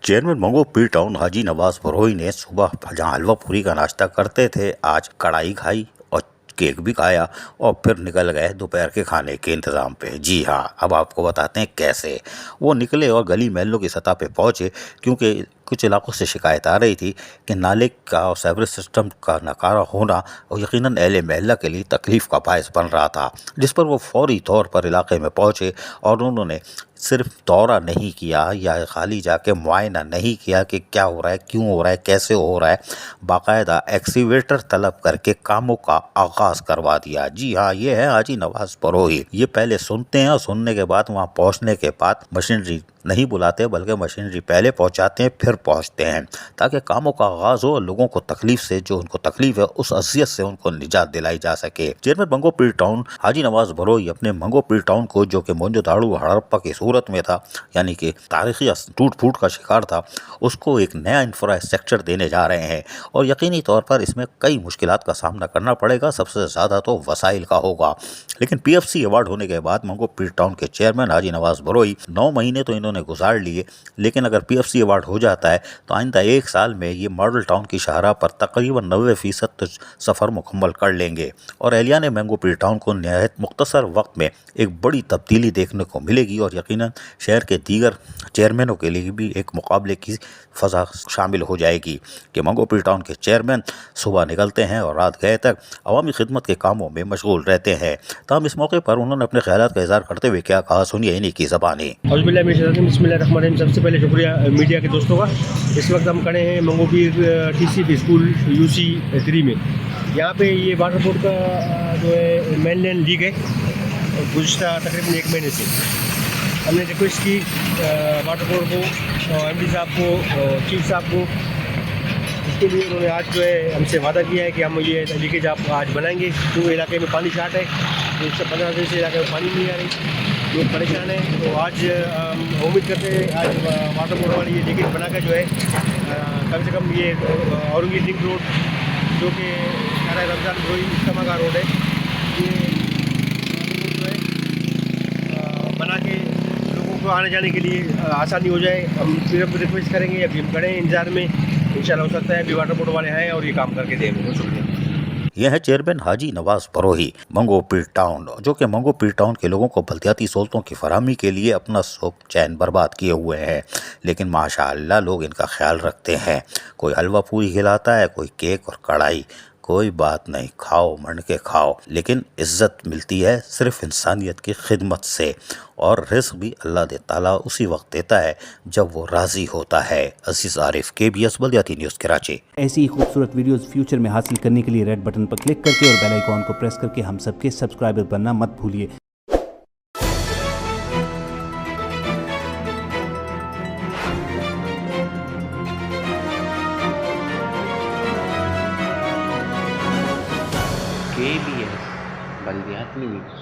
Chairman मंगो P town हाजी नवाज बरोही ने सुबह जहां हलवा पूरी का नाश्ता करते थे, आज कढ़ाई खाई और केक भी खाया और फिर निकल गए दोपहर के खाने के इंतज़ाम पे। जी हाँ, अब आपको बताते हैं कैसे वो निकले और गली महलों की सतह पे पहुंचे, क्योंकि कुछ इलाकों से शिकायत आ रही थी कि नाले का और सेवरेज सिस्टम का नकारा होना और यकीनन अहले महल्ला के लिए तकलीफ का बायस बन रहा था, जिस पर वो फौरी तौर पर इलाके में पहुंचे और उन्होंने सिर्फ दौरा नहीं किया या खाली जाके मुआयना नहीं किया कि क्या हो रहा है, क्यों हो रहा है, कैसे हो रहा है, बाकायदा एक्सीवेटर तलब करके कामों का आगाज करवा दिया। जी हाँ, ये है हाजी नवाज बरोही। ये पहले सुनते हैं और सुनने के बाद वहाँ पहुँचने के बाद मशीनरी नहीं बुलाते, बल्कि मशीनरी पहले पहुँचाते हैं फिर पहुँचते हैं, ताकि कामों का आगाज हो और लोगों को तकलीफ से, जो उनको तकलीफ है उस अजियत से उनको निजात दिलाई जा सके। चेयरमैन मंगो पीर टाउन हाजी नवाज बरोही अपने मंगो पीर टाउन को, जो कि मोहनजोदाड़ो हड़प्पा की सूरत में था, यानी कि तारीखी टूट फूट का शिकार था, उसको एक नया इंफ्रास्ट्रक्चर देने जा रहे हैं और यकीनी तौर पर इसमें कई मुश्किलात का सामना करना पड़ेगा। सबसे ज़्यादा तो वसाइल का होगा, लेकिन पीएफसी अवार्ड होने के बाद मंगो पीर टाउन के चेयरमैन हाजी नवाज बरोही 9 महीने तो इन्होंने गुजार लिए, लेकिन अगर पीएफसी अवार्ड हो जाता है तो आइंदा 1 साल में ये मॉडल टाउन की शाहराह पर तकरीबन 90% तो सफ़र मुकम्मल कर लेंगे और एहलियाने मंगो पीर टाउन को निहायत मुख्तसर वक्त में एक बड़ी तब्दीली देखने को मिलेगी और यकीनन शहर के दीगर चेयरमैनों के लिए भी एक मुकाबले की फ़ज़ा शामिल हो जाएगी कि मंगो पीर टाउन के चेयरमैन सुबह निकलते हैं और रात गए तक अवामी खिदमत के कामों में मशगूल रहते हैं। तमाम इस मौके पर उन्होंने अपने ख्यालात का इज़हार करते हुए क्या कहा, सुनिए इन्हीं की ज़बानी। बिस्मिल्लाहिर्रहमानिर्रहीम। सबसे पहले शुक्रिया मीडिया के दोस्तों का। इस वक्त हम खड़े हैं मंगो पीर टीसीपी स्कूल यूसी 3 में। यहाँ पे ये वाटर बोर्ड का जो है मेन लाइन लीक है गुज़श्ता तकरीबन 1 महीने से। हमने रिक्वेस्ट की वाटर बोर्ड को, एमडी साहब को, चीफ साहब को। इसके लिए उन्होंने आज जो है हमसे वादा किया है कि हम ये लीकेज आप आज बनाएंगे, क्योंकि इलाके में पानी शार्ट है। तो इससे 15 दिन से इलाके में पानी नहीं आ रही, लोग परेशान हैं। तो आज उम्मीद करते हैं आज वाटर बोर्ड वाली ये लीकेज बनाकर जो है कम से कम ये औरंगी लिंक रोड, जो कि नारा रमज़ान रोई इस्तेमा का रोड है, ये जो है बना के लोगों को आने जाने के लिए आसानी हो जाए। हम फिर रिक्वेस्ट करेंगे, अभी हम खड़े हैं इंतजार में। इंशाल्लाह हो सकता है अभी वाटर बोर्ड वाले आए और ये काम करके देंगे। बहुत शुक्रिया। यह है चेयरमैन हाजी नवाज बरोही मंगो पीर टाउन, जो कि मंगो पीर टाउन के लोगों को बल्दियाती सहूलतों की फराहमी के लिए अपना सुख चैन बर्बाद किए हुए हैं, लेकिन माशाअल्लाह लोग इनका ख्याल रखते हैं। कोई हलवा पूरी खिलाता है, कोई केक और कढ़ाई, कोई बात नहीं, खाओ मंड के खाओ, लेकिन इज्जत मिलती है सिर्फ इंसानियत की खिदमत से और रिज़्क़ भी अल्लाह ताला उसी वक्त देता है जब वो राज़ी होता है। अजीज़ आरिफ, KBS बल्दियाती न्यूज़ कराची। ऐसी ही खूबसूरत वीडियोस फ्यूचर में हासिल करने के लिए रेड बटन पर क्लिक करके और बेल आइकॉन को प्रेस करके हम सबके सब्सक्राइबर बनना मत भूलिए। KBS बल्दियाती न्यूज़।